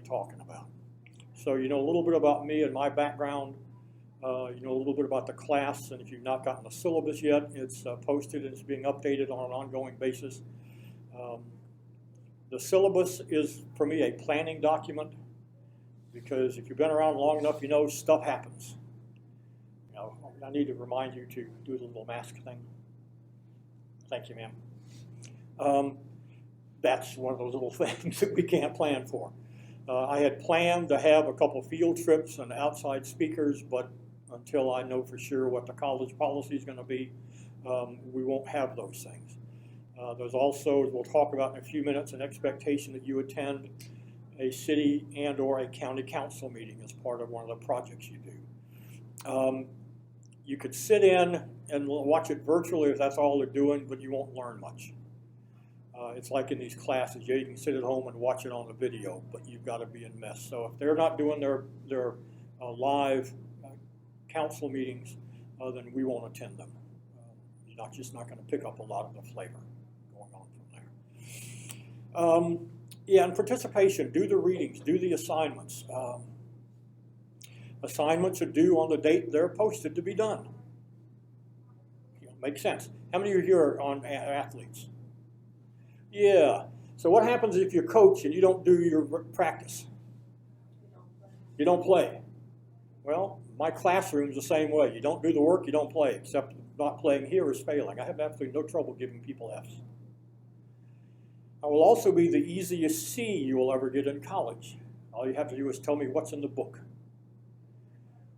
talking about. So you know a little bit about me and my background. You know a little bit about the class, and if you've not gotten the syllabus yet, it's posted and it's being updated on an ongoing basis. The syllabus is, for me, a planning document, because if you've been around long enough, you know stuff happens. You know, I need to remind you to do the little mask thing. Thank you, ma'am. That's one of those little things that we can't plan for. I had planned to have a couple field trips and outside speakers, but until I know for sure what the college policy is going to be, we won't have those things. There's also, as we'll talk about in a few minutes, an expectation that you attend a city and or a county council meeting as part of one of the projects you do. You could sit in and watch it virtually if that's all they're doing, but you won't learn much. It's like in these classes, you can sit at home and watch it on the video, but you've got to be in mess. So if they're not doing their live council meetings, then we won't attend them. You're just not going to pick up a lot of the flavor going on from there. Yeah, and participation, do the readings, do the assignments. Assignments are due on the date they're posted to be done. Makes sense. How many of you here are on athletes? Yeah. So what happens if you're coach and you don't do your practice? You don't play. Well, my classroom's the same way. You don't do the work, you don't play, except not playing here is failing. I have absolutely no trouble giving people Fs. I will also be the easiest C you will ever get in college. All you have to do is tell me what's in the book.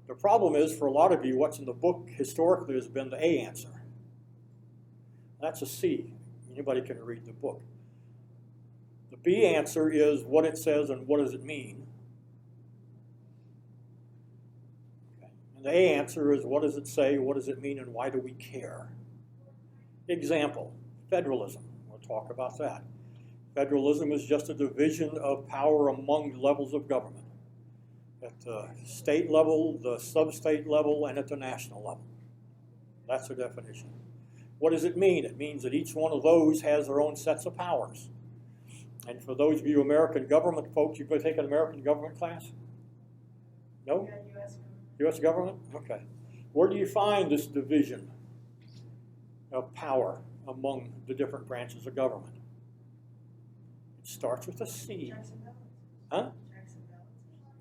The problem is, for a lot of you, what's in the book historically has been the A answer. That's a C. Anybody can read the book. The B answer is what it says and what does it mean. Okay. And the A answer is what does it say, what does it mean, and why do we care? Example, federalism. We'll talk about that. Federalism is just a division of power among levels of government. At the state level, the sub-state level, and at the national level. That's the definition. What does it mean? It means that each one of those has their own sets of powers. And for those of you American government folks, you've been taking an American government class? No? Yeah, U.S. U.S. government? Okay. Where do you find this division of power among the different branches of government? It starts with a C. Huh?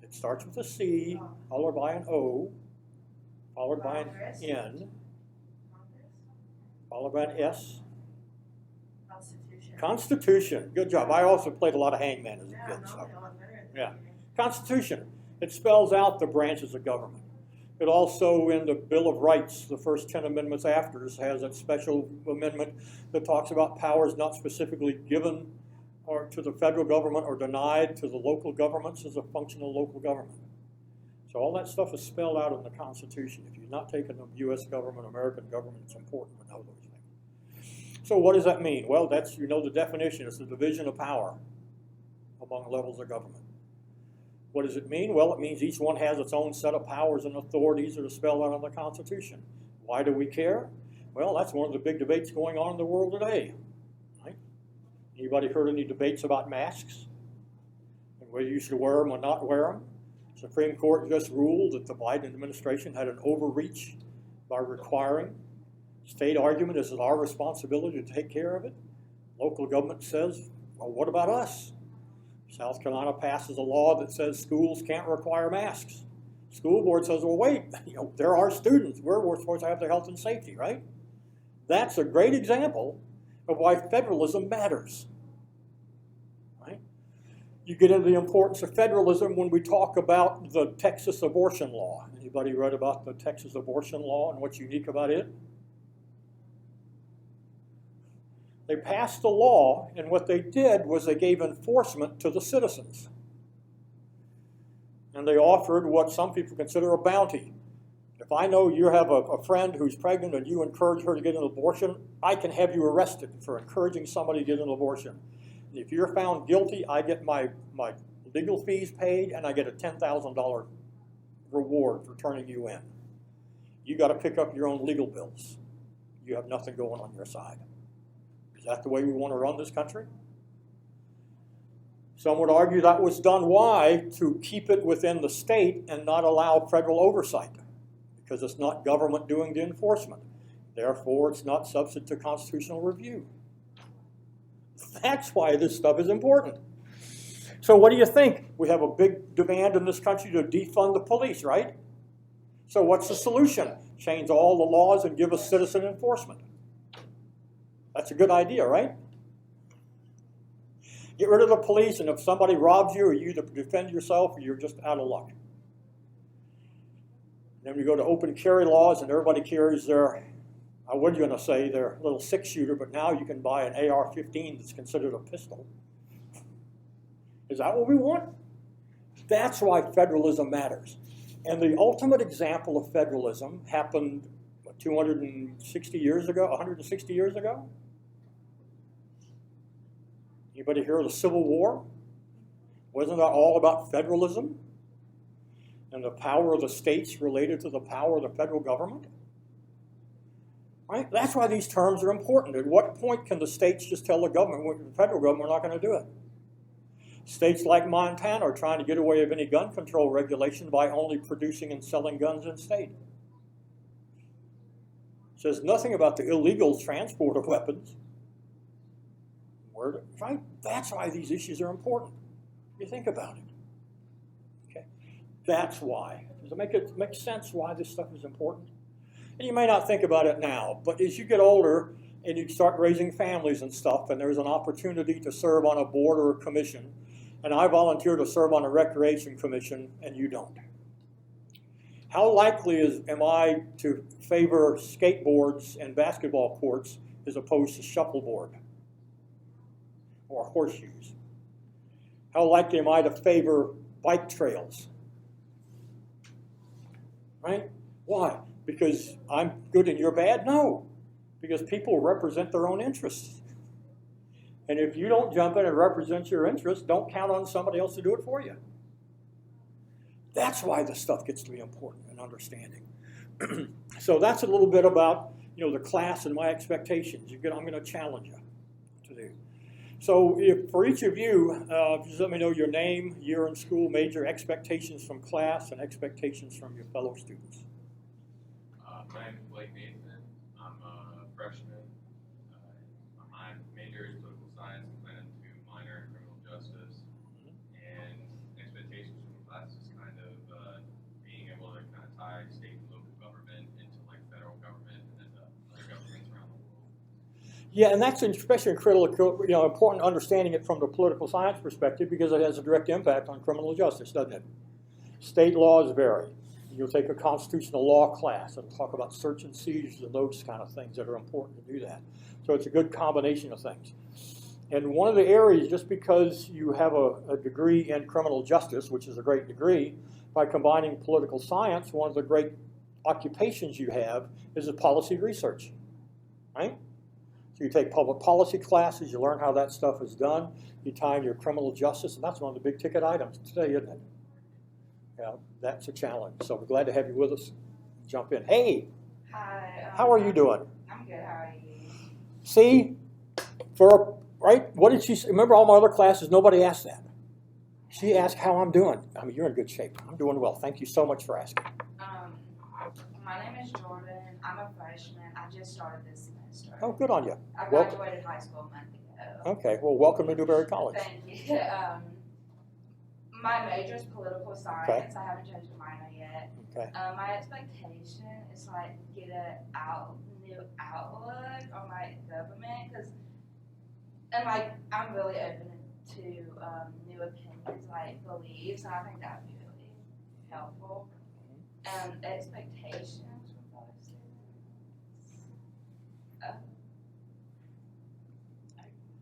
It starts with a C, followed by an O, followed by an N, followed by an S. Constitution. Good job. I also played a lot of hangman as a kid. So. Yeah. Constitution. It spells out the branches of government. It also, in the Bill of Rights, the first 10 amendments after, has a special amendment that talks about powers not specifically given or to the federal government or denied to the local governments as a function of local government. So all that stuff is spelled out in the Constitution. If you're not taking the U.S. government, American government, it's important to know those things. So what does that mean? Well, that's, you know the definition. It's the division of power among levels of government. What does it mean? Well, it means each one has its own set of powers and authorities that are spelled out in the Constitution. Why do we care? Well, that's one of the big debates going on in the world today. Anybody heard any debates about masks? And whether you should wear them or not wear them? The Supreme Court just ruled that the Biden administration had an overreach by requiring. State argument is it our responsibility to take care of it. Local government says, well, what about us? South Carolina passes a law that says schools can't require masks. School board says, well, wait, they're our students. We're supposed to have their health and safety, right? That's a great example of why federalism matters. Right? You get into the importance of federalism when we talk about the Texas abortion law. Anybody read about the Texas abortion law and what's unique about it? They passed a law, and what they did was they gave enforcement to the citizens. And they offered what some people consider a bounty. If I know you have a friend who's pregnant and you encourage her to get an abortion, I can have you arrested for encouraging somebody to get an abortion. If you're found guilty, I get my legal fees paid and I get a $10,000 reward for turning you in. You got to pick up your own legal bills. You have nothing going on your side. Is that the way we want to run this country? Some would argue that was done, why? To keep it within the state and not allow federal oversight, because it's not government doing the enforcement. Therefore, it's not subject to constitutional review. That's why this stuff is important. So what do you think? We have a big demand in this country to defund the police, right? So what's the solution? Change all the laws and give us citizen enforcement. That's a good idea, right? Get rid of the police, and if somebody robs you, you either defend yourself or you're just out of luck. Then we go to open carry laws, and everybody carries their, I was going to say their little 6-shooter, but now you can buy an AR-15 that's considered a pistol. Is that what we want? That's why federalism matters. And the ultimate example of federalism happened, what, 260 years ago, 160 years ago? Anybody hear of the Civil War? Wasn't that all about federalism? And the power of the states related to the power of the federal government? Right? That's why these terms are important. At what point can the states just tell the government, the federal government, we're not going to do it? States like Montana are trying to get away with any gun control regulation by only producing and selling guns in state. It says nothing about the illegal transport of weapons. Right? That's why these issues are important. You think about it. Okay? That's why. Does it make sense why this stuff is important? And you may not think about it now, but as you get older and you start raising families and stuff, and there's an opportunity to serve on a board or a commission, and I volunteer to serve on a recreation commission, and you don't. How likely am I to favor skateboards and basketball courts as opposed to shuffleboard or horseshoes? How likely am I to favor bike trails? Right? Why? Because I'm good and you're bad? No. Because people represent their own interests. And if you don't jump in and represent your interests, don't count on somebody else to do it for you. That's why this stuff gets to be important and understanding. So that's a little bit about, the class and my expectations. I'm going to challenge you to do. So for each of you, just let me know your name, year in school, major, expectations from class, and expectations from your fellow students. My name is Blake Nathan. I'm a freshman. My major is political science. I plan to minor in criminal justice. And expectations from the class is kind of being able to kind of tie state and local government into like federal government and then the other governments around the world. Yeah, and that's especially critical, important understanding it from the political science perspective because it has a direct impact on criminal justice, doesn't it? State laws vary. You'll take a constitutional law class and talk about search and seizures and those kind of things that are important to do that. So it's a good combination of things. And one of the areas, just because you have a degree in criminal justice, which is a great degree, by combining political science, one of the great occupations you have is the policy research, right? So you take public policy classes, you learn how that stuff is done, you tie in your criminal justice, and that's one of the big ticket items today, isn't it? Yeah, that's a challenge. So we're glad to have you with us. Jump in. Hey. Hi. How are you doing? I'm good. How are you? See, right? What did she say? Remember all my other classes, nobody asked that. She asked how I'm doing. I mean, you're in good shape. I'm doing well. Thank you so much for asking. My name is Jordan. I'm a freshman. I just started this semester. Oh, good on you. I graduated high school a month ago. Okay. Well, welcome to Newberry College. Thank you. My major is political science. Okay. I haven't changed my minor yet. Okay. My expectation is like get a new outlook on like government and like I'm really open to new opinions, like beliefs, and I think that would be really helpful. Expectations from fellow students.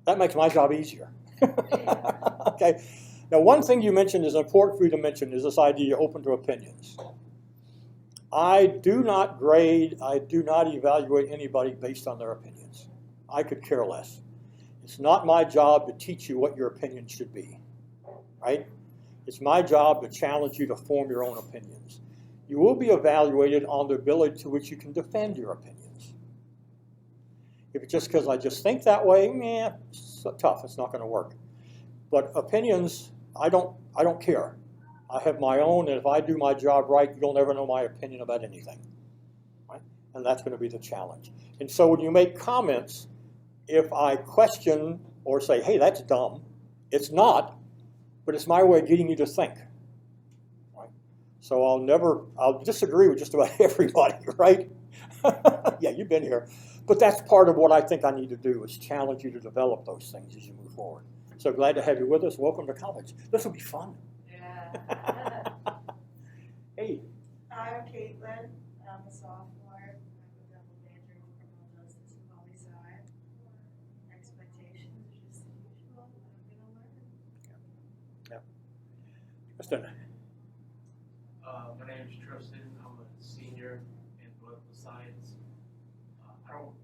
That makes my job easier. Yeah. Okay. Now, one thing you mentioned is important for you to mention is this idea you're open to opinions. I do not grade, I do not evaluate anybody based on their opinions. I could care less. It's not my job to teach you what your opinion should be, right? It's my job to challenge you to form your own opinions. You will be evaluated on the ability to which you can defend your opinions. If it's just because I just think that way, it's tough, it's not going to work. But opinions, I don't care. I have my own, and if I do my job right, you'll never know my opinion about anything. Right? And that's going to be the challenge. And so when you make comments, if I question or say, hey, that's dumb, it's not, but it's my way of getting you to think. Right? So I'll disagree with just about everybody, right? Yeah, you've been here. But that's part of what I think I need to do, is challenge you to develop those things as you move forward. So glad to have you with us. Welcome to college. This will be fun. Yeah. Hey. I'm Caitlin. I'm a sophomore. I'm a double major in criminal justice and poli-sci. Expectations are just the usual. I'm gonna learn. Yeah. Justin. My name is Tristan. I'm a senior in political science. I don't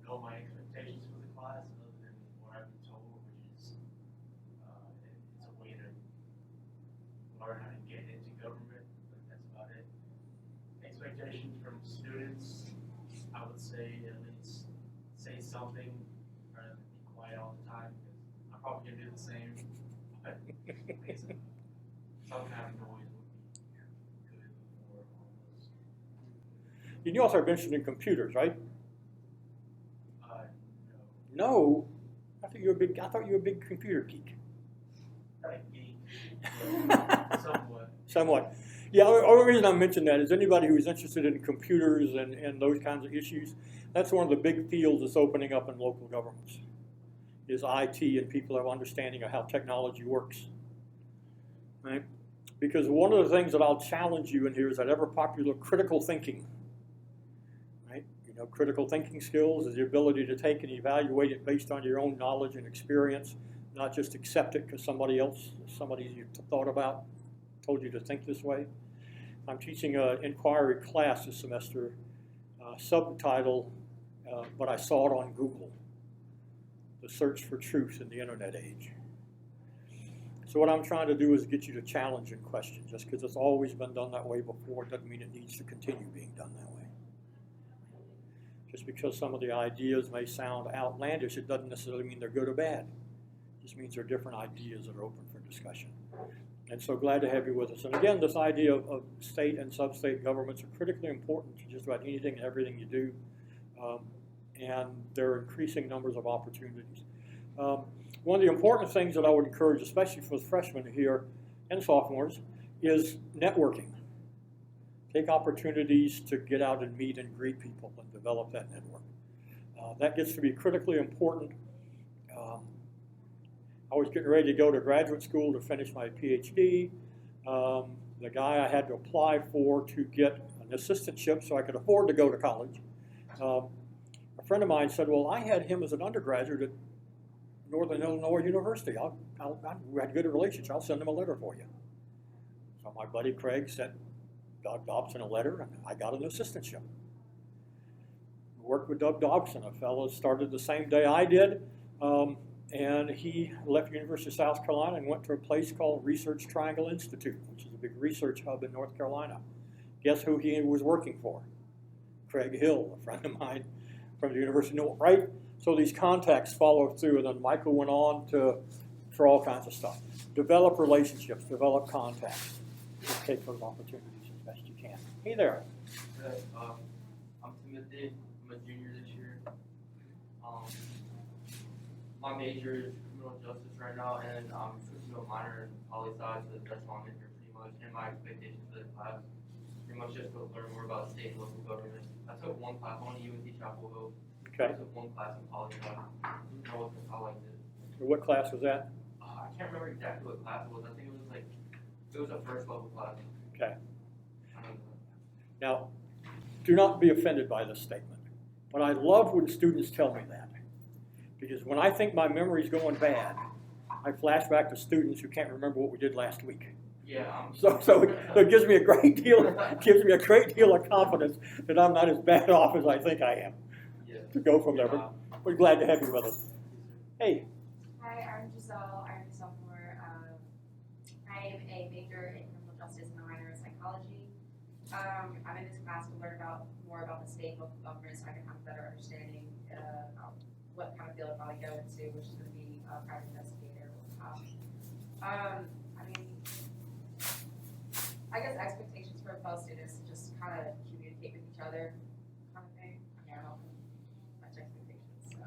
know my expectations for the class other than what I've been told, which is it's a way to learn how to get into government, but that's about it. Expectations from students, I would say at least say something rather than be quiet all the time, because I'm probably going to do the same. But some kind of noise would be good for all of us. You also are interested in computers, right? No. No. I thought you were a big computer geek. Not a geek. Somewhat. Somewhat. Yeah, the only reason I mention that is anybody who's interested in computers and those kinds of issues, that's one of the big fields that's opening up in local governments, is IT and people have understanding of how technology works. Right? Because one of the things that I'll challenge you in here is that ever popular critical thinking. Right? You know, critical thinking skills is the ability to take and evaluate it based on your own knowledge and experience, not just accept it because somebody you thought about told you to think this way. I'm teaching an inquiry class this semester, subtitle, but I saw it on Google, The Search for Truth in the Internet Age. So what I'm trying to do is get you to challenge and question. Just because it's always been done that way before doesn't mean it needs to continue being done that way. Just because some of the ideas may sound outlandish, it doesn't necessarily mean they're good or bad. It just means they're different ideas that are open for discussion. And so glad to have you with us. And again, this idea of state and sub-state governments are critically important to just about anything and everything you do. And there are increasing numbers of opportunities. One of the important things that I would encourage, especially for the freshmen here and sophomores, is networking. Take opportunities to get out and meet and greet people and develop that network. That gets to be critically important. I was getting ready to go to graduate school to finish my PhD. The guy I had to apply for to get an assistantship so I could afford to go to college. A friend of mine said, well, I had him as an undergraduate at Northern Illinois University. We had a good relationship. I'll send him a letter for you. So my buddy Craig sent Doug Dobson a letter, and I got an assistantship. Worked with Doug Dobson, a fellow that started the same day I did. And he left the University of South Carolina and went to a place called Research Triangle Institute, which is a big research hub in North Carolina. Guess who he was working for? Craig Hill, a friend of mine from the University of North, right? So these contacts follow through, and then Michael went on for all kinds of stuff. Develop relationships, develop contacts, and take those opportunities as best you can. Hey there. I'm Timothy. I'm a junior this year. My major is criminal justice right now, and I'm switching to a minor in poli-sci, so that's why I'm in here pretty much. And my expectations for the class, pretty much just to learn more about state and local government. I took one class on UNT Chapel Hill. Okay. I took one class in poli-sci. I liked it. What class was that? I can't remember exactly what class it was. I think it was a first level class. Okay. I don't know. Now, do not be offended by this statement, but I love when students tell me that. Because when I think my memory's going bad, I flash back to students who can't remember what we did last week. Yeah. So it gives me a great deal of confidence that I'm not as bad off as I think I am. Yeah. To go from there, but we're glad to have you with us. Hey. Hi, I'm Giselle. I'm a sophomore. I am a major in criminal justice and a minor in psychology. I'm in this class to learn more about the state and local government so I can have a better understanding of what kind of field I'll probably go into, which is gonna be private investigator or cop. I mean, I guess expectations for fellow students to just kind of communicate with each other, kind of thing. I mean, I don't have much expectations, so.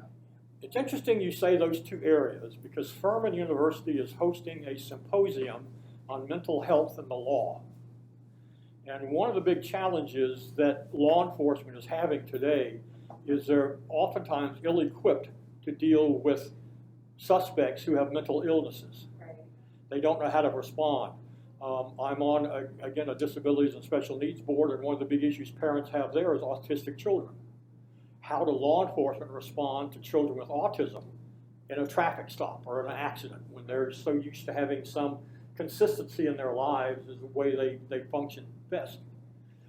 It's interesting you say those two areas because Furman University is hosting a symposium on mental health and the law. And one of the big challenges that law enforcement is having today is they're oftentimes ill-equipped to deal with suspects who have mental illnesses. Right. They don't know how to respond. I'm on, again, a disabilities and special needs board, and one of the big issues parents have there is autistic children. How do law enforcement respond to children with autism in a traffic stop or in an accident when they're so used to having some consistency in their lives is the way they function best?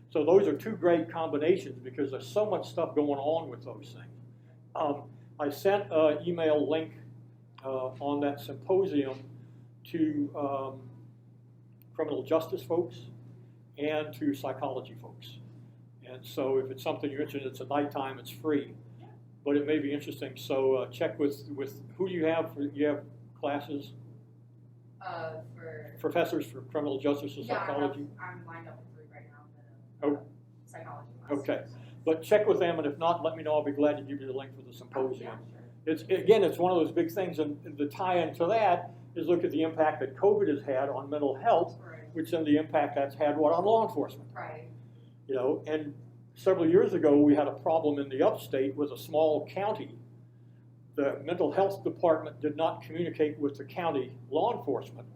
So those are two great combinations because there's so much stuff going on with those things. I sent an email link on that symposium to criminal justice folks and to psychology folks. And so if it's something you're interested in, it's at nighttime, it's free, but it may be interesting. So check with who do you have? You have classes? For Professors for criminal justice or yeah, psychology? I'm lined up with 3 right now. Oh. Psychology class. Okay, but check with them, and if not, let me know. I'll be glad to give you the link for the Yeah, symposium. sure. It's one of those big things, and the tie-in to that is look at the impact that COVID has had on mental health, Right. which then the impact that's had on law enforcement. Right. You know, and several years ago we had a problem in the upstate with a small county. The mental health department did not communicate with the county law enforcement,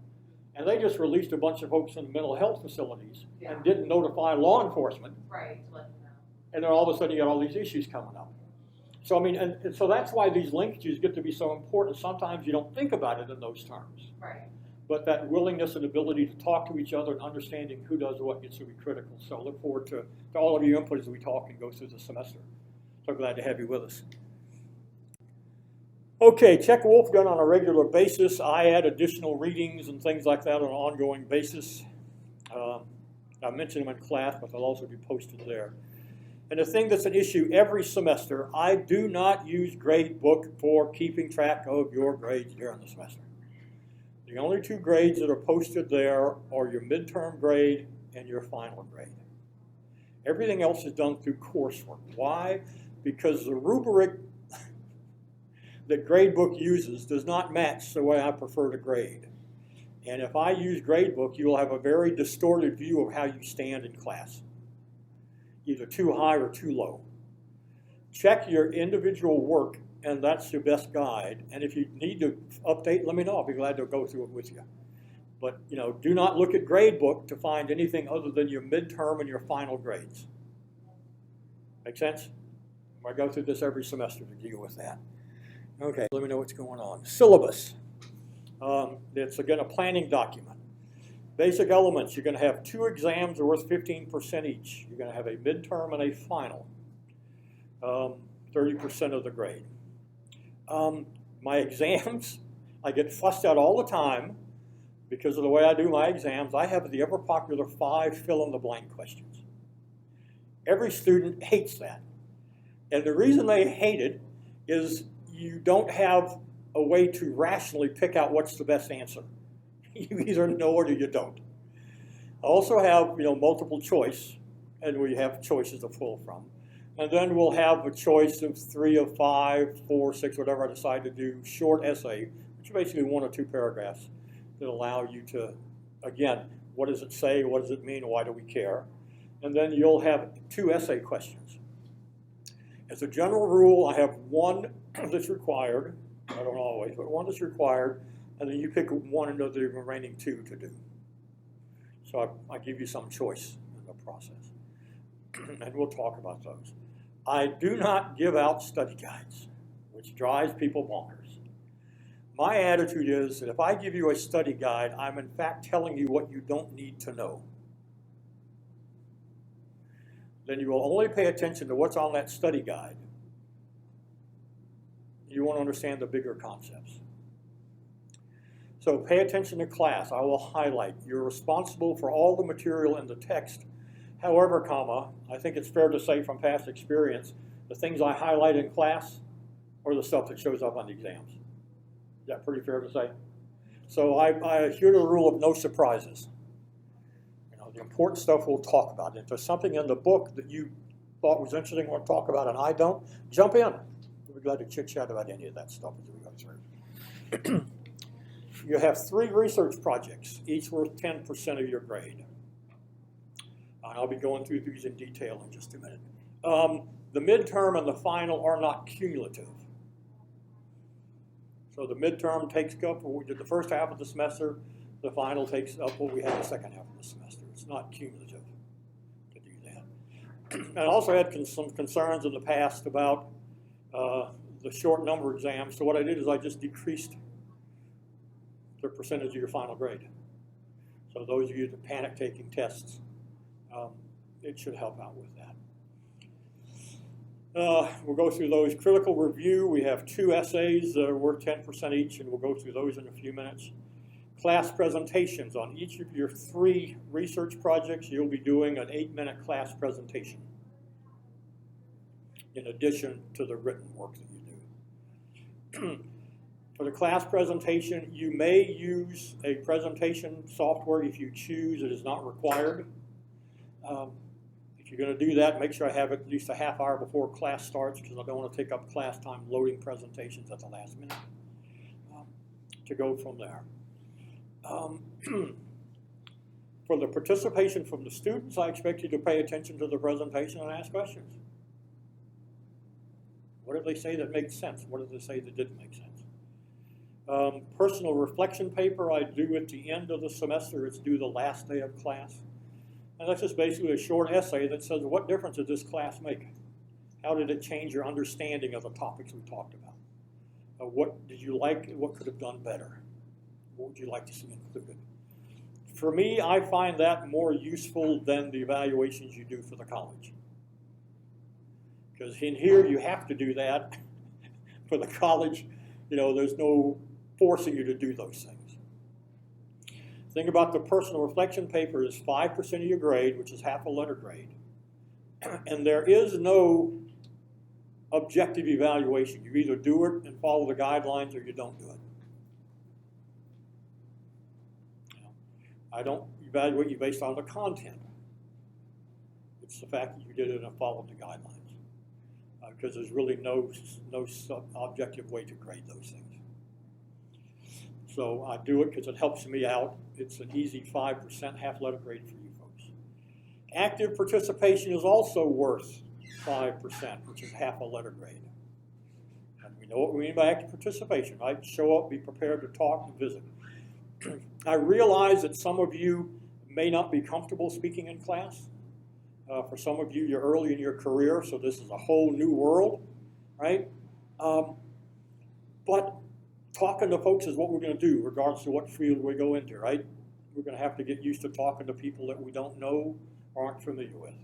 and they just released a bunch of folks in mental health facilities Yeah. and didn't notify law enforcement, Right. To let them know. and then all of a sudden you got all these issues coming up. So I mean, and so that's why these linkages get to be so important. Sometimes you don't think about it in those terms, Right. but that willingness and ability to talk to each other and understanding who does what gets to be critical. So I look forward to all of your input as we talk and go through the semester. So glad to have you with us. Okay, check Wolfgun on a regular basis. I add additional readings and things like that on an ongoing basis. I mention them in class, but they'll also be posted there. And the thing that's an issue every semester, I do not use gradebook for keeping track of your grades during the semester. The only 2 grades that are posted there are your midterm grade and your final grade. Everything else is done through coursework. Why? Because the rubric that gradebook uses does not match the way I prefer to grade. And if I use gradebook, you will have a very distorted view of how you stand in class, either too high or too low. Check your individual work, and that's your best guide. And if you need to update, let me know. I'll be glad to go through it with you. But you know, do not look at gradebook to find anything other than your midterm and your final grades. Make sense? I go through this every semester to deal with that. Okay, let me know what's going on. Syllabus. It's again a planning document. Basic elements, you're going to have 2 exams that are worth 15% each. You're going to have a midterm and a final. 30% of the grade. My exams, I get fussed at all the time because of the way I do my exams. I have the ever popular 5 fill-in-the-blank questions. Every student hates that. And the reason they hate it is you don't have a way to rationally pick out what's the best answer. You either know it or you don't. I also have, multiple choice, and we have choices to pull from. And then we'll have a choice of 3 of 5, 4, 6, whatever I decide to do, short essay, which are basically 1 or 2 paragraphs that allow you to, again, what does it say, what does it mean, why do we care? And then you'll have 2 essay questions. As a general rule, I have 1 that's required. I don't always, but 1 that's required, and then you pick 1 of the remaining 2 to do. So I give you some choice in the process, and we'll talk about those. I do not give out study guides, which drives people bonkers. My attitude is that if I give you a study guide, I'm in fact telling you what you don't need to know. Then you will only pay attention to what's on that study guide. You won't understand the bigger concepts. So pay attention to class. I will highlight. You're responsible for all the material in the text. However, I think it's fair to say from past experience, the things I highlight in class or the stuff that shows up on the exams. Is that pretty fair to say? So I adhere to the rule of no surprises. You know, the important stuff we'll talk about. If there's something in the book that you thought was interesting, want to talk about, and I don't, jump in. We'll be glad to chit-chat about any of that stuff as we go through. You have 3 research projects, each worth 10% of your grade. And I'll be going through these in detail in just a minute. The midterm and the final are not cumulative. So the midterm takes up what we did the first half of the semester, the final takes up what we had the second half of the semester. It's not cumulative to do that. And I also had some concerns in the past about the short number exams. So what I did is I just decreased the percentage of your final grade. So those of you that panic taking tests, it should help out with that. We'll go through those. Critical review, we have 2 essays that are worth 10% each, and we'll go through those in a few minutes. Class presentations. On each of your 3 research projects, you'll be doing an 8-minute class presentation in addition to the written work that you do. For the class presentation, you may use a presentation software if you choose. It is not required. If you're going to do that, make sure I have it at least a half hour before class starts, because I don't want to take up class time loading presentations at the last minute to go from there. For the participation from the students, I expect you to pay attention to the presentation and ask questions. What did they say that made sense? What did they say that didn't make sense? Personal reflection paper I do at the end of the semester. It's due the last day of class. And that's just basically a short essay that says, what difference did this class make? How did it change your understanding of the topics we talked about? What did you like? What could have done better? What would you like to see included? For me, I find that more useful than the evaluations you do for the college. Because in here, you have to do that. For the college, you know, there's no forcing you to do those things. The thing about the personal reflection paper is 5% of your grade, which is half a letter grade. And there is no objective evaluation. You either do it and follow the guidelines or you don't do it. I don't evaluate you based on the content. It's the fact that you did it and followed the guidelines. Because there's really no objective way to grade those things. So I do it because it helps me out. It's an easy 5% half letter grade for you folks. Active participation is also worth 5%, which is half a letter grade. And we know what we mean by active participation, right? Show up, be prepared to talk, and visit. I realize that some of you may not be comfortable speaking in class. For some of you, you're early in your career, so this is a whole new world, right? But talking to folks is what we're going to do, regardless of what field we go into, right? We're going to have to get used to talking to people that we don't know or aren't familiar with.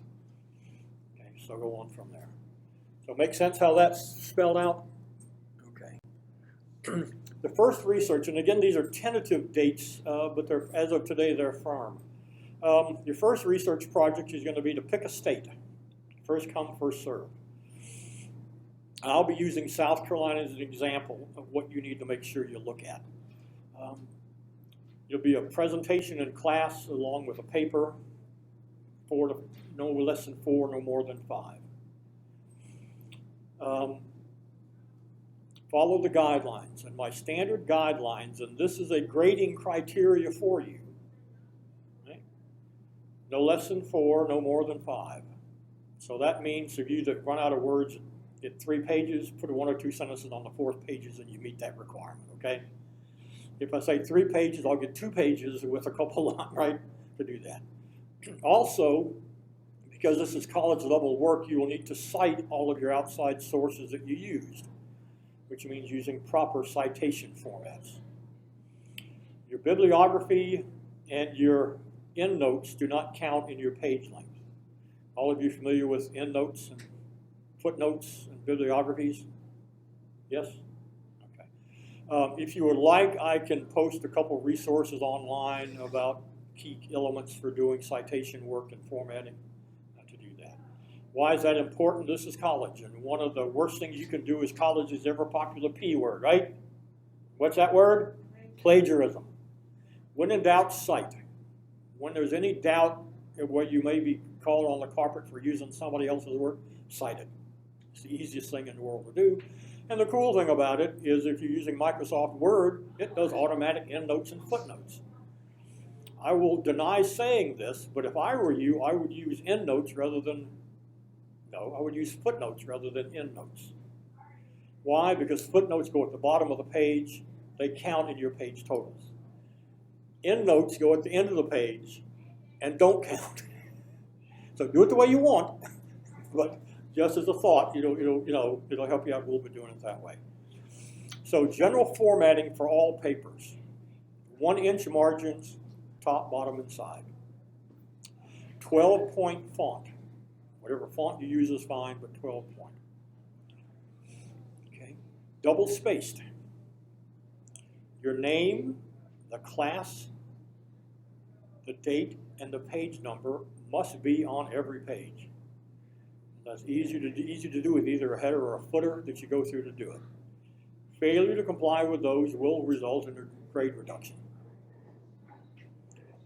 Okay, so go on from there. So make sense how that's spelled out? Okay. The first research, and again, these are tentative dates, but they're, as of today, they're firm. Your first research project is going to be to pick a state. First come, first serve. I'll be using South Carolina as an example of what you need to make sure you look at. There'll be a presentation in class along with a paper, no less than 4, no more than 5. Follow the guidelines, and my standard guidelines, and this is a grading criteria for you. Right? No less than 4, no more than 5. So that means if you that run out of words at 3 pages, put 1 or 2 sentences on the 4th pages and you meet that requirement, okay? If I say 3 pages, I'll get 2 pages with a couple lines, right, to do that. Also, because this is college level work, you will need to cite all of your outside sources that you used, which means using proper citation formats. Your bibliography and your endnotes do not count in your page length. All of you familiar with endnotes and footnotes and bibliographies? Yes? Okay. If you would like, I can post a couple resources online about key elements for doing citation work and formatting to do that. Why is that important? This is college, and one of the worst things you can do is college is ever popular P word, right? What's that word? Plagiarism. When in doubt, cite. When there's any doubt where you may be called on the carpet for using somebody else's work, cite it. It's the easiest thing in the world to do. And the cool thing about it is if you're using Microsoft Word, it does automatic endnotes and footnotes. I will deny saying this, but if I were you, I would use endnotes rather than, no, I would use footnotes rather than endnotes. Why? Because footnotes go at the bottom of the page. They count in your page totals. Endnotes go at the end of the page and don't count. So do it the way you want, but just as a thought, it'll help you out a little bit doing it that way. So general formatting for all papers. 1-inch margins, top, bottom, and side. 12-point font. Whatever font you use is fine, but 12-point. Okay. Double spaced. Your name, the class, the date, and the page number must be on every page. That's easy to do with either a header or a footer that you go through to do it. Failure to comply with those will result in a grade reduction.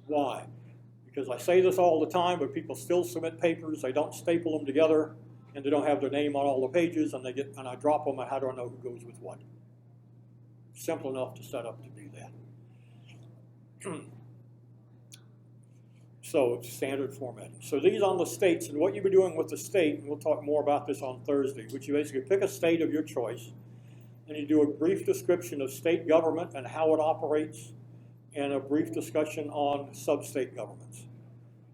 Why? Because I say this all the time, but people still submit papers, they don't staple them together, and they don't have their name on all the pages, and I drop them, and how do I know who goes with what? Simple enough to set up to do that. So it's standard formatting. So these on the states, and what you'll be doing with the state, and we'll talk more about this on Thursday, which you basically pick a state of your choice, and you do a brief description of state government and how it operates, and a brief discussion on sub-state governments.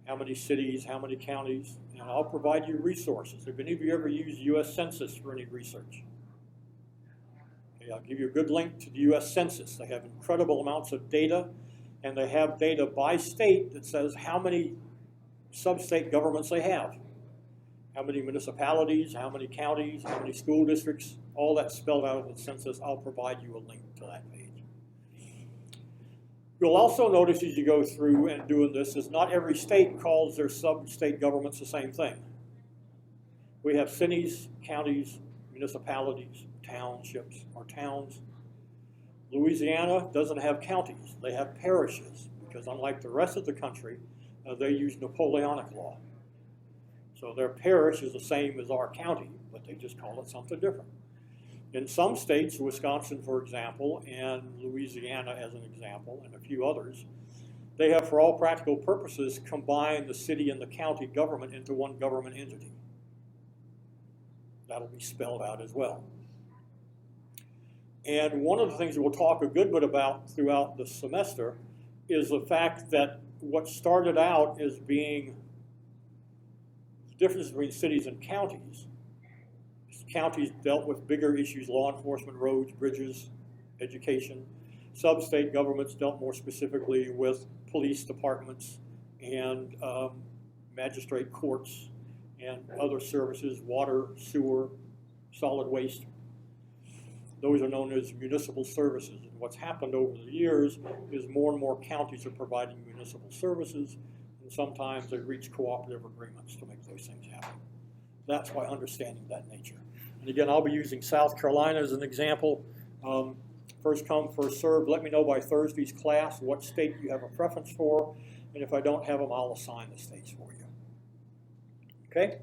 How many cities, how many counties, and I'll provide you resources. If any of you ever use U.S. Census for any research, okay, I'll give you a good link to the U.S. Census. They have incredible amounts of data, and they have data by state that says how many sub-state governments they have. How many municipalities, how many counties, how many school districts, all that's spelled out in the census. I'll provide you a link to that page. You'll also notice as you go through and doing this is not every state calls their sub-state governments the same thing. We have cities, counties, municipalities, townships, or towns. Louisiana doesn't have counties. They have parishes because unlike the rest of the country, they use Napoleonic law. So their parish is the same as our county, but they just call it something different. In some states, Wisconsin, for example, and Louisiana as an example, and a few others, they have, for all practical purposes, combined the city and the county government into one government entity. That'll be spelled out as well. And one of the things that we'll talk a good bit about throughout the semester is the fact that what started out as being the difference between cities and counties. Counties dealt with bigger issues, law enforcement, roads, bridges, education. Sub-state governments dealt more specifically with police departments and magistrate courts and other services, water, sewer, solid waste. Those are known as municipal services. And what's happened over the years is more and more counties are providing municipal services, and sometimes they reach cooperative agreements to make those things happen. That's why understanding that nature. And again, I'll be using South Carolina as an example. First come, first served. Let me know by Thursday's class what state you have a preference for, and if I don't have them, I'll assign the states for you. Okay?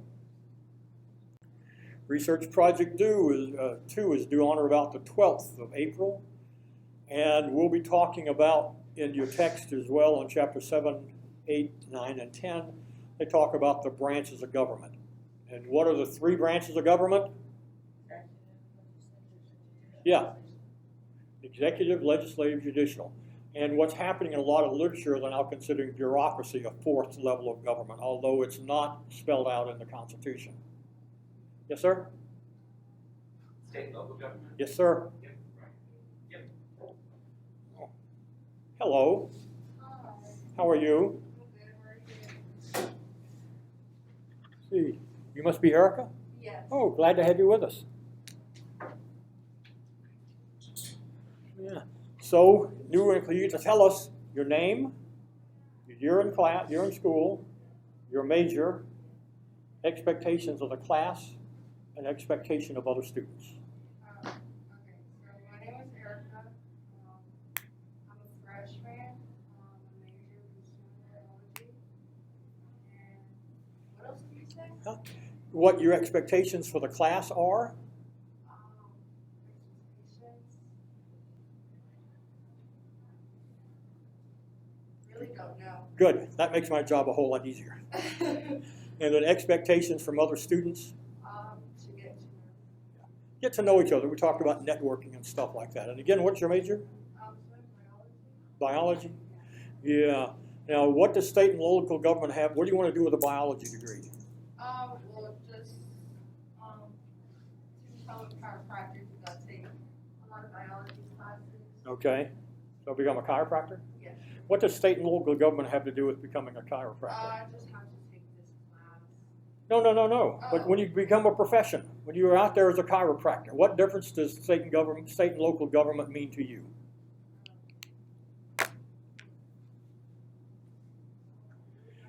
Research project 2 is due on or about the 12th of April, and we'll be talking about in your text as well on chapter 7, 8, 9, and 10. They talk about the branches of government. And what are the 3 branches of government? Yeah. Executive, legislative, judicial. And what's happening in a lot of literature, they're now considering bureaucracy a 4th level of government, although it's not spelled out in the Constitution. Yes, sir? State and local government? Yes, sir. Yep. Yep. Oh. Hello. How are you? See, you must be Erica? Yes. Oh, glad to have you with us. Yeah. So, you need to tell us your name, you're in class, you're in school, your major, expectations of the class, and expectation of other students. Okay, so my name is Erica. I'm a freshman. My major is biology. And what else did you say? What your expectations for the class are. Expectations. Really don't know. Good. That makes my job a whole lot easier. And then expectations from other students. To get to know. Get to know each other. We talked about networking and stuff like that. And again, what's your major? Biology. Biology? Yeah. Now, what does state and local government have? What do you want to do with a biology degree? Well, just to become a chiropractor, you gotta take a lot of biology classes. Okay. So become a chiropractor? Yes. What does state and local government have to do with becoming a chiropractor? I just have to take this class. No. But Oh. when you become a profession, when you're out there as a chiropractor, what difference does state and local government mean to you?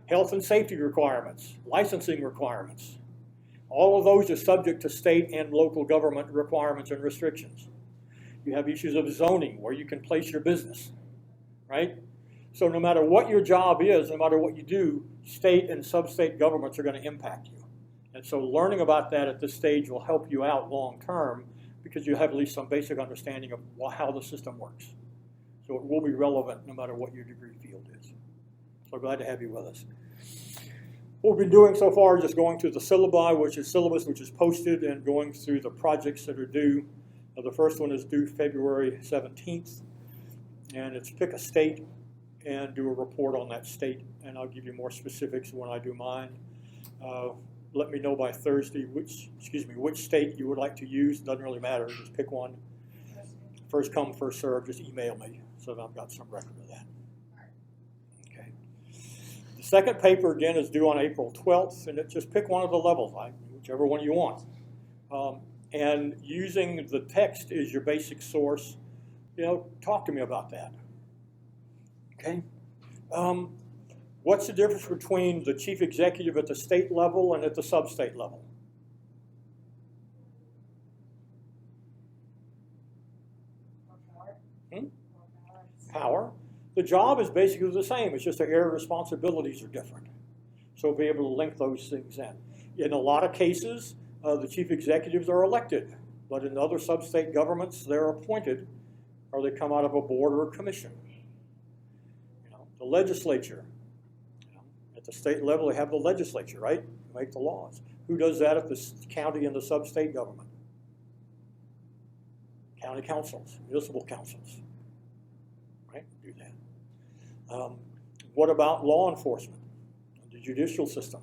Health and safety requirements, licensing requirements. All of those are subject to state and local government requirements and restrictions. You have issues of zoning, where you can place your business, right? So no matter what your job is, no matter what you do, state and sub-state governments are going to impact you. And so learning about that at this stage will help you out long term because you have at least some basic understanding of how the system works. So it will be relevant no matter what your degree field is. So glad to have you with us. What we've been doing so far is just going through the syllabi, which is posted, and going through the projects that are due. The first one is due February 17th, and it's pick a state and do a report on that state, and I'll give you more specifics when I do mine. Let me know by Thursday which state you would like to use. Doesn't really matter, just pick one. First come, first serve, just email me so that I've got some record of that. Okay. The second paper, again, is due on April 12th, and just pick one of the levels, whichever one you want. And using the text as your basic source, talk to me about that. Okay? What's the difference between the chief executive at the state level and at the sub-state level? Power. The job is basically the same. It's just the area of responsibilities are different. So be able to link those things in. In a lot of cases, the chief executives are elected, but in other sub-state governments, they're appointed, or they come out of a board or a commission. The legislature. At the state level, they have the legislature, right? To make the laws. Who does that at the county and the sub-state government? County councils, municipal councils. Right? Do that. What about law enforcement? The judicial system.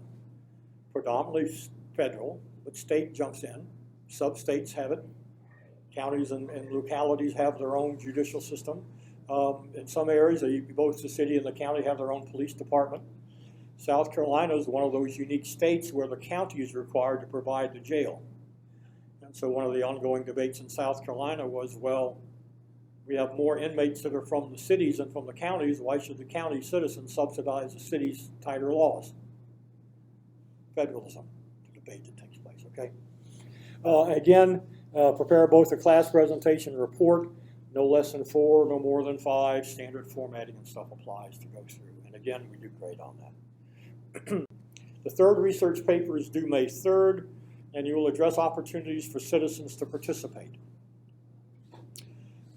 Predominantly federal, but state jumps in. Sub-states have it. Counties and localities have their own judicial system. In some areas, both the city and the county have their own police department. South Carolina is one of those unique states where the county is required to provide the jail. And so one of the ongoing debates in South Carolina was, well, we have more inmates that are from the cities than from the counties. Why should the county citizens subsidize the city's tighter laws? Federalism, the debate that takes place, okay? Again, prepare both a class presentation and report. No less than 4, no more than 5. Standard formatting and stuff applies to go through. And again, we do great on that. The third research paper is due May 3rd, and you will address opportunities for citizens to participate.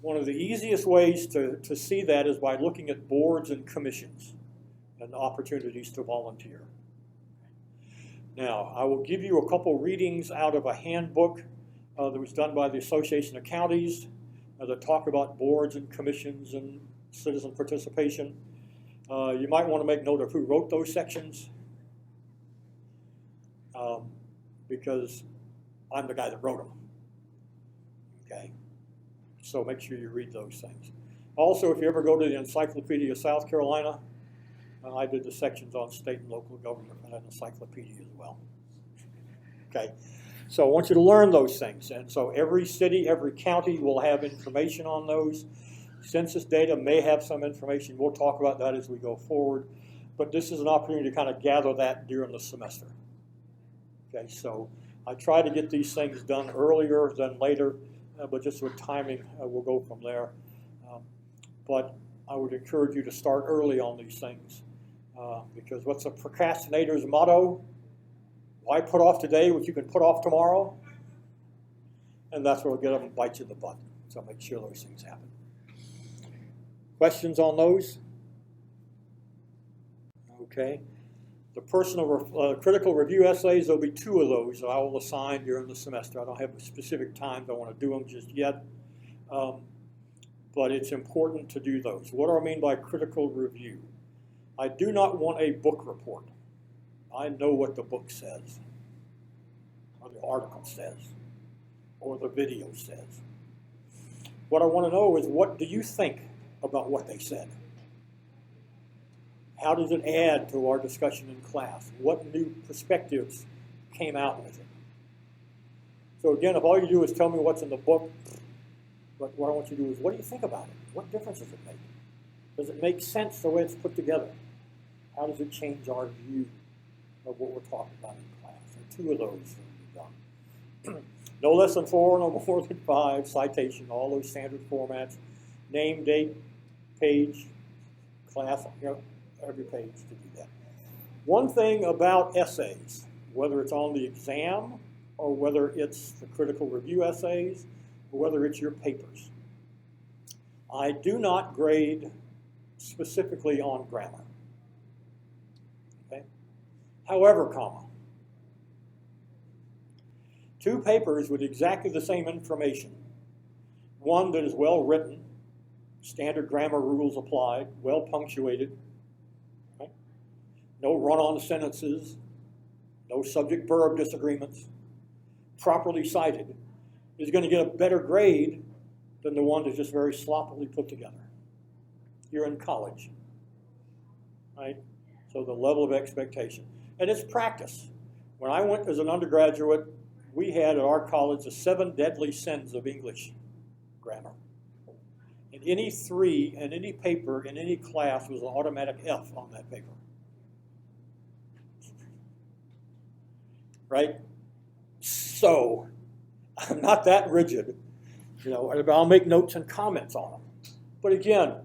One of the easiest ways to see that is by looking at boards and commissions and opportunities to volunteer. Now, I will give you a couple readings out of a handbook that was done by the Association of Counties that talk about boards and commissions and citizen participation. You might want to make note of who wrote those sections because I'm the guy that wrote them. Okay, so make sure you read those things. Also, if you ever go to the Encyclopedia of South Carolina, I did the sections on state and local government in that encyclopedia as well. Okay, so I want you to learn those things. And so every city, every county will have information on those. Census data may have some information. We'll talk about that as we go forward. But this is an opportunity to kind of gather that during the semester. Okay, so I try to get these things done earlier than later, but just with timing, we'll go from there. But I would encourage you to start early on these things, because what's a procrastinator's motto? Why put off today what you can put off tomorrow? And that's what will get them and bite you in the butt. So make sure those things happen. Questions on those? Okay. The personal critical review essays, there'll be 2 of those that I will assign during the semester. I don't have specific times I want to do them just yet, but it's important to do those. What do I mean by critical review? I do not want a book report. I know what the book says, or the article says, or the video says. What I want to know is, what do you think about what they said? How does it add to our discussion in class? What new perspectives came out with it? So again, if all you do is tell me what's in the book, but what I want you to do is, what do you think about it? What difference does it make? Does it make sense the way it's put together? How does it change our view of what we're talking about in class? So 2 of those will be done. No less than 4, no more than 5, citation, all those standard formats, name, date, page, class, every page to do that. One thing about essays, whether it's on the exam or whether it's the critical review essays or whether it's your papers, I do not grade specifically on grammar. Okay? However, 2 papers with exactly the same information, one that is well written, standard grammar rules applied, well punctuated, okay? No run-on sentences, no subject-verb disagreements, properly cited, is going to get a better grade than the one that's just very sloppily put together. You're in college, right? So the level of expectation. And it's practice. When I went as an undergraduate, we had at our college the 7 deadly sins of English grammar. And any 3 in any paper in any class was an automatic F on that paper. Right? So, I'm not that rigid. I'll make notes and comments on them. But again,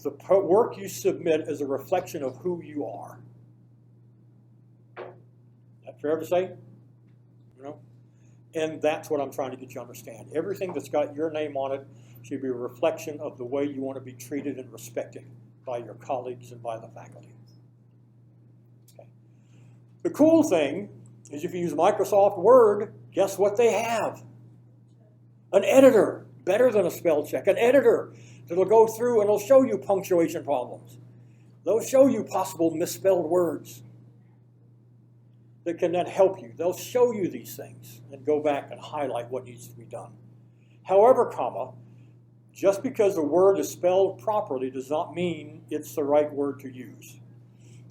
the work you submit is a reflection of who you are. Is that fair to say? And that's what I'm trying to get you to understand. Everything that's got your name on it should be a reflection of the way you want to be treated and respected by your colleagues and by the faculty. Okay. The cool thing is, if you use Microsoft Word, guess what they have? An editor, better than a spell check, an editor that'll go through and it'll show you punctuation problems. They'll show you possible misspelled words that can then help you. They'll show you these things and go back and highlight what needs to be done. However, just because a word is spelled properly does not mean it's the right word to use.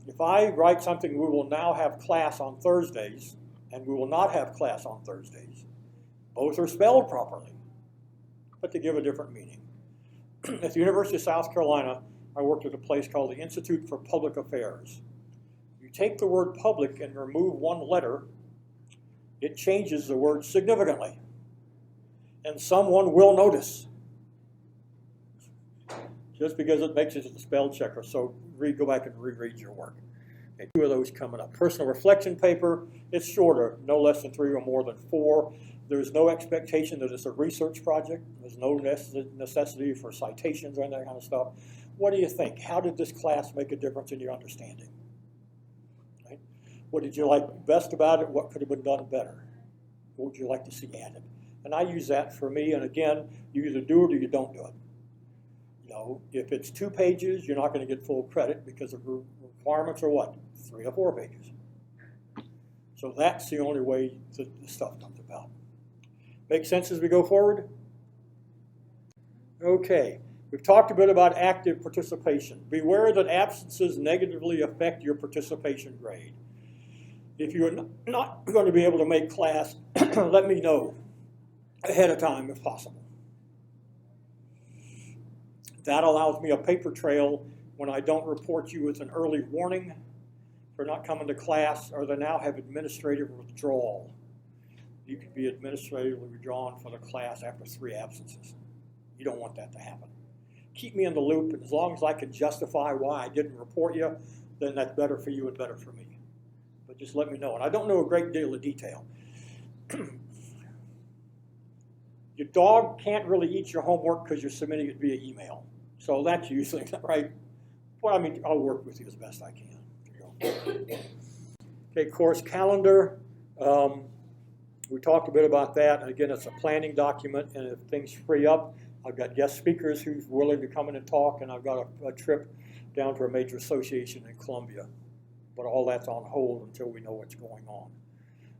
If I write something, we will now have class on Thursdays, and we will not have class on Thursdays, both are spelled properly, but they give a different meaning. At the University of South Carolina, I worked at a place called the Institute for Public Affairs. You take the word public and remove 1 letter, it changes the word significantly. And someone will notice, just because it makes it to the spell checker. So go back and reread your work. Okay, 2 of those coming up. Personal reflection paper, it's shorter, no less than 3 or more than 4. There's no expectation that it's a research project. There's no necessity for citations or any of that kind of stuff. What do you think? How did this class make a difference in your understanding? Right? What did you like best about it? What could have been done better? What would you like to see added? And I use that for me. And again, you either do it or you don't do it. If it's 2 pages, you're not going to get full credit because the requirements are what? 3 or 4 pages. So that's the only way that the stuff comes about. Make sense as we go forward? Okay. We've talked a bit about active participation. Beware that absences negatively affect your participation grade. If you're not going to be able to make class, let me know ahead of time if possible. That allows me a paper trail when I don't report you with an early warning, for not coming to class, or they now have administrative withdrawal. You could be administratively withdrawn for the class after 3 absences. You don't want that to happen. Keep me in the loop, and as long as I can justify why I didn't report you, then that's better for you and better for me. But just let me know. And I don't know a great deal of detail. Your dog can't really eat your homework because you're submitting it via email. So that's usually right. Well, I mean, I'll work with you as best I can. Okay, course calendar. We talked a bit about that. And again, it's a planning document, and if things free up, I've got guest speakers who's willing to come in and talk, and I've got a trip down to a major association in Columbia. But all that's on hold until we know what's going on.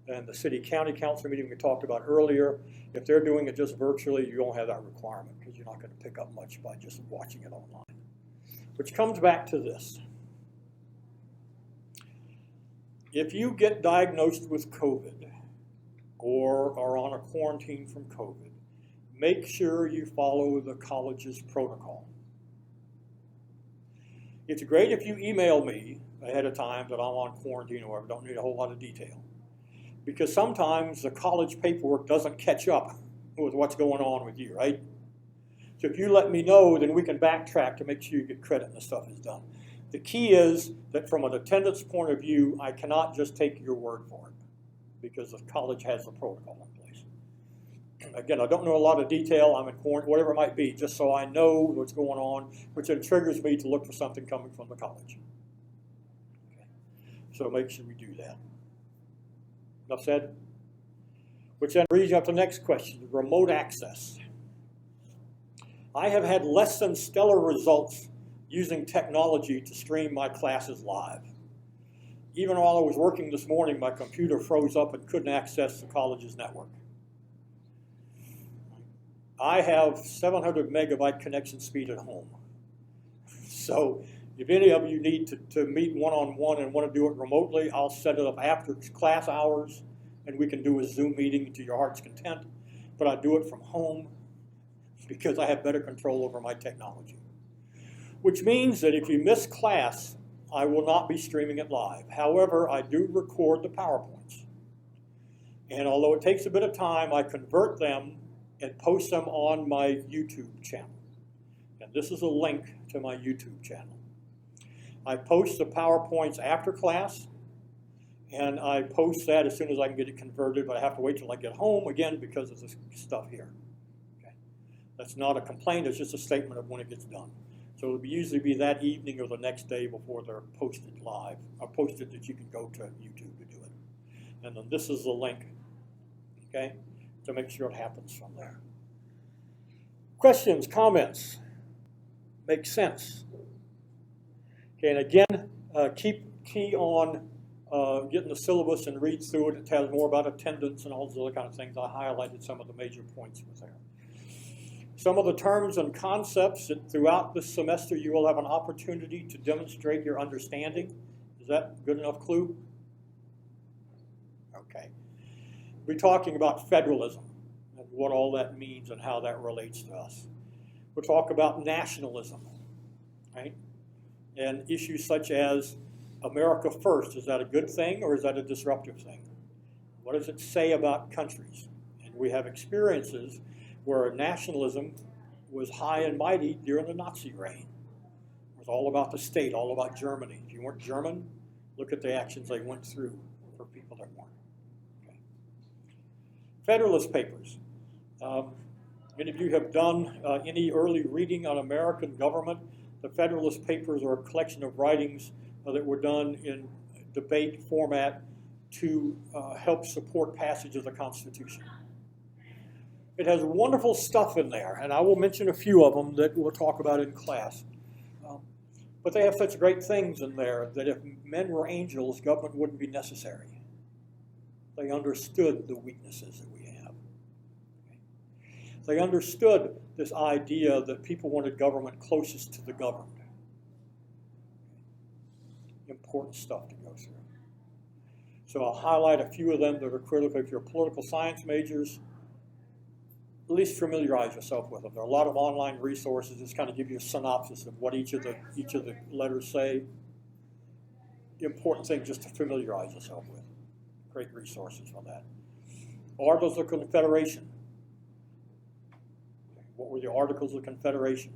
And the city-county council meeting we talked about earlier, if they're doing it just virtually, you don't have that requirement because you're not going to pick up much by just watching it online. Which comes back to this. If you get diagnosed with COVID or are on a quarantine from COVID, make sure you follow the college's protocol. It's great if you email me ahead of time that I'm on quarantine or I don't need a whole lot of detail. Because sometimes the college paperwork doesn't catch up with what's going on with you, right? So if you let me know, then we can backtrack to make sure you get credit and the stuff is done. The key is that from an attendance point of view, I cannot just take your word for it because the college has the protocol in place. Again, I don't know a lot of detail. I'm in quarantine, whatever it might be, just so I know what's going on, which then triggers me to look for something coming from the college. Okay. So make sure we do that. Enough said? Which then brings you up to the next question, remote access. I have had less than stellar results using technology to stream my classes live. Even while I was working this morning, my computer froze up and couldn't access the college's network. I have 700 megabyte connection speed at home. So if any of you need to meet one-on-one and want to do it remotely, I'll set it up after class hours, and we can do a Zoom meeting to your heart's content. But I do it from home because I have better control over my technology. Which means that if you miss class, I will not be streaming it live. However, I do record the PowerPoints. And although it takes a bit of time, I convert them and post them on my YouTube channel. And this is a link to my YouTube channel. I post the PowerPoints after class, and I post that as soon as I can get it converted, but I have to wait till I get home again because of this stuff here. Okay. That's not a complaint, it's just a statement of when it gets done. So it'll usually be that evening or the next day before they're posted live, or posted that you can go to YouTube to do it. And then this is the link, okay, to make sure it happens from there. Questions, comments? Makes sense. Okay, and again, keep key on getting the syllabus and read through it. It tells more about attendance and all those other kind of things. I highlighted some of the major points with there. Some of the terms and concepts that throughout this semester you will have an opportunity to demonstrate your understanding. Is that good enough clue? Okay. We're talking about federalism and what all that means and how that relates to us. We'll talk about nationalism, right? And issues such as America first, is that a good thing or is that a disruptive thing? What does it say about countries? And we have experiences where nationalism was high and mighty during the Nazi reign. It was all about the state, all about Germany. If you weren't German, look at the actions they went through for people that weren't. Okay. Federalist Papers. Many of you have done any early reading on American government. The Federalist Papers are a collection of writings that were done in debate format to help support passage of the Constitution. It has wonderful stuff in there, and I will mention a few of them that we'll talk about in class. But they have such great things in there that if men were angels, government wouldn't be necessary. They understood the weaknesses that we have. They understood this idea that people wanted government closest to the governed. Important stuff to go through. So I'll highlight a few of them that are critical. If you're political science majors, at least familiarize yourself with them. There are a lot of online resources that kind of give you a synopsis of what each of the letters say. important thing just to familiarize yourself with. Great resources for that. Articles of Confederation. What were the Articles of Confederation?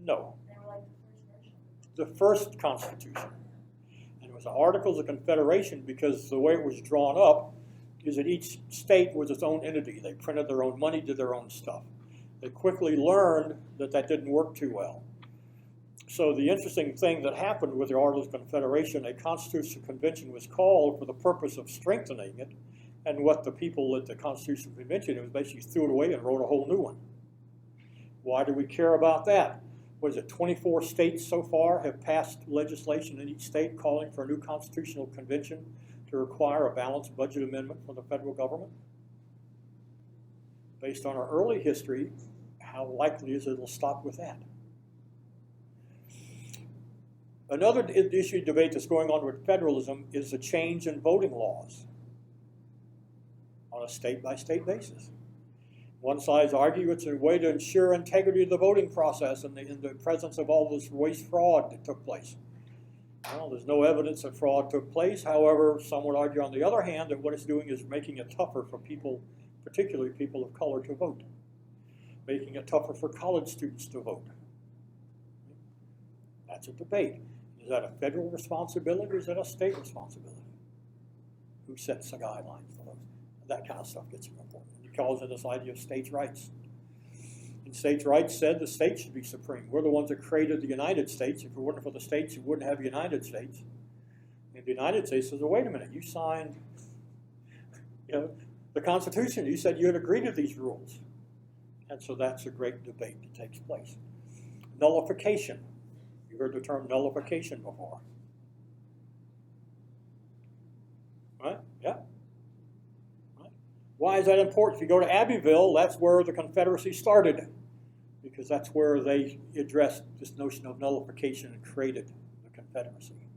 No. They were like The first Constitution. And it was the Articles of Confederation because the way it was drawn up is that each state was its own entity. They printed their own money, did their own stuff. They quickly learned that that didn't work too well. So the interesting thing that happened with the Articles of Confederation, a Constitutional Convention was called for the purpose of strengthening it, and what the people at the Constitutional Convention, it was basically threw it away and wrote a whole new one. Why do we care about that? Was it 24 states so far have passed legislation in each state calling for a new Constitutional Convention to require a balanced budget amendment from the federal government? Based on our early history, how likely is it it'll stop with that? Another issue debate that's going on with federalism is the change in voting laws on a state-by-state basis. One side argues it's a way to ensure integrity of the voting process in the presence of all this waste fraud that took place. Well, there's no evidence that fraud took place. However, some would argue on the other hand that what it's doing is making it tougher for people, particularly people of color, to vote. Making it tougher for college students to vote. That's a debate. Is that a federal responsibility or is that a state responsibility? Who sets the guidelines for those? That kind of stuff gets important. He calls it this idea of states' rights. And states' rights said the states should be supreme. We're the ones that created the United States. If it weren't for the states, you wouldn't have the United States. And the United States says, well, wait a minute, you signed the Constitution. You said you had agreed to these rules. And so that's a great debate that takes place. Nullification. You heard the term nullification before. Right? Yeah. Right. Why is that important? If you go to Abbeville, that's where the Confederacy started, because that's where they addressed this notion of nullification and created the Confederacy.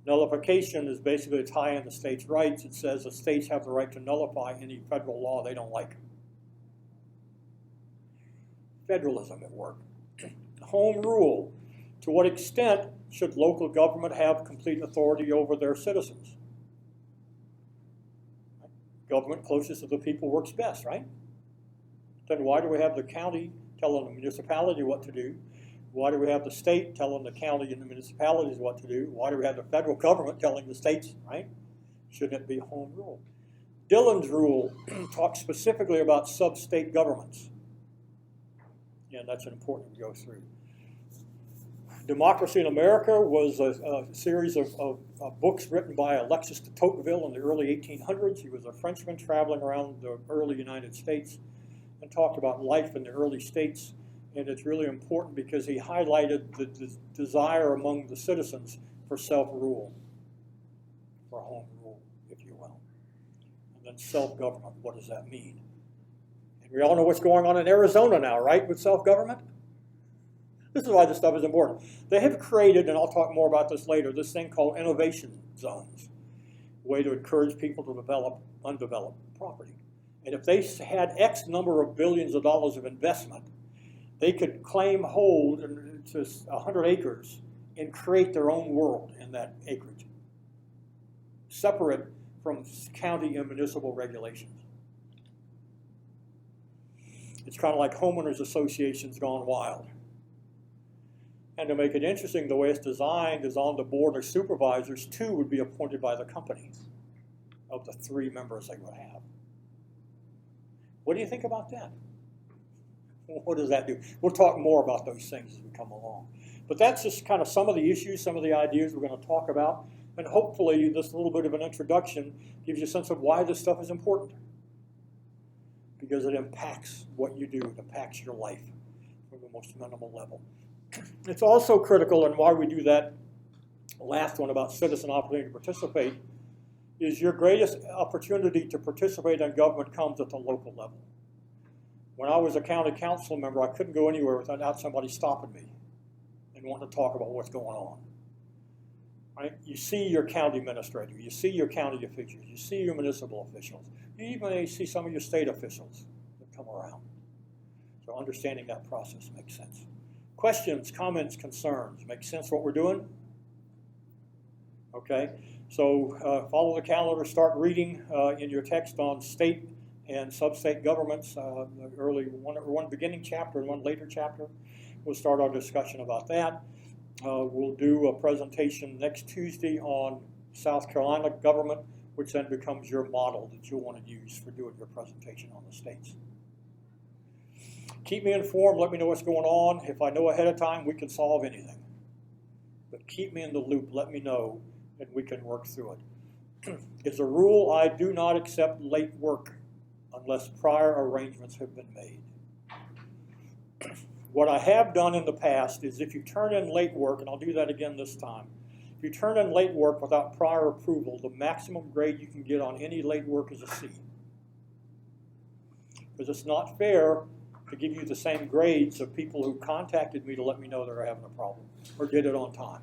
Nullification is basically a tie in to states' rights. It says the states have the right to nullify any federal law they don't like. Federalism at work. Home rule. To what extent should local government have complete authority over their citizens? Government closest to the people works best, right? Then why do we have the county telling the municipality what to do? Why do we have the state telling the county and the municipalities what to do? Why do we have the federal government telling the states, right? Shouldn't it be home rule? Dillon's rule talks specifically about sub-state governments. And that's important to go through. Democracy in America was a series of books written by Alexis de Tocqueville in the early 1800s. He was a Frenchman traveling around the early United States and talked about life in the early states. And it's really important because he highlighted the desire among the citizens for self-rule, for home rule, if you will. And then self-government, what does that mean? And we all know what's going on in Arizona now, right, with self-government? This is why this stuff is important. They have created, and I'll talk more about this later, this thing called innovation zones, a way to encourage people to develop undeveloped property. And if they had X number of billions of dollars of investment, they could claim hold to 100 acres and create their own world in that acreage, separate from county and municipal regulations. It's kind of like homeowners associations gone wild. And to make it interesting, the way it's designed is on the board of supervisors, 2 would be appointed by the company of the 3 members they would have. What do you think about that? What does that do? We'll talk more about those things as we come along. But that's just kind of some of the issues, some of the ideas we're going to talk about. And hopefully this little bit of an introduction gives you a sense of why this stuff is important. Because it impacts what you do. It impacts your life from the most minimal level. It's also critical, and why we do that last one about citizen opportunity to participate, is your greatest opportunity to participate in government comes at the local level. When I was a county council member, I couldn't go anywhere without somebody stopping me and wanting to talk about what's going on. Right? You see your county administrator, you see your county officials, you see your municipal officials, you even may see some of your state officials that come around. So understanding that process makes sense. Questions, comments, concerns? Make sense what we're doing? Okay, so follow the calendar, start reading in your text on state and sub-state governments, the early one beginning chapter and one later chapter. We'll start our discussion about that. We'll do a presentation next Tuesday on South Carolina government, which then becomes your model that you'll want to use for doing your presentation on the states. Keep me informed, let me know what's going on. If I know ahead of time, we can solve anything. But keep me in the loop, let me know, and we can work through it. As a rule, I do not accept late work unless prior arrangements have been made. What I have done in the past is if you turn in late work, and I'll do that again this time, if you turn in late work without prior approval, the maximum grade you can get on any late work is a C. Because it's not fair to give you the same grades of people who contacted me to let me know they're having a problem or did it on time.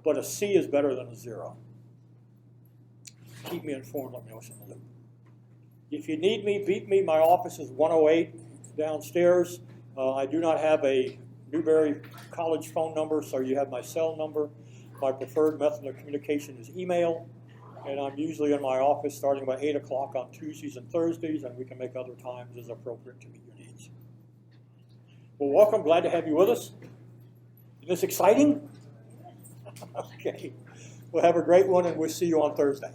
But a C is better than a 0. Keep me informed, let me know what's in the loop. If you need me, beat me. My office is 108 downstairs. I do not have a Newberry College phone number, so you have my cell number. My preferred method of communication is email, and I'm usually in my office starting about 8 o'clock on Tuesdays and Thursdays, and we can make other times as appropriate to meet your needs. Well, welcome. Glad to have you with us. Isn't this exciting? Okay. Well, have a great one, and we'll see you on Thursday.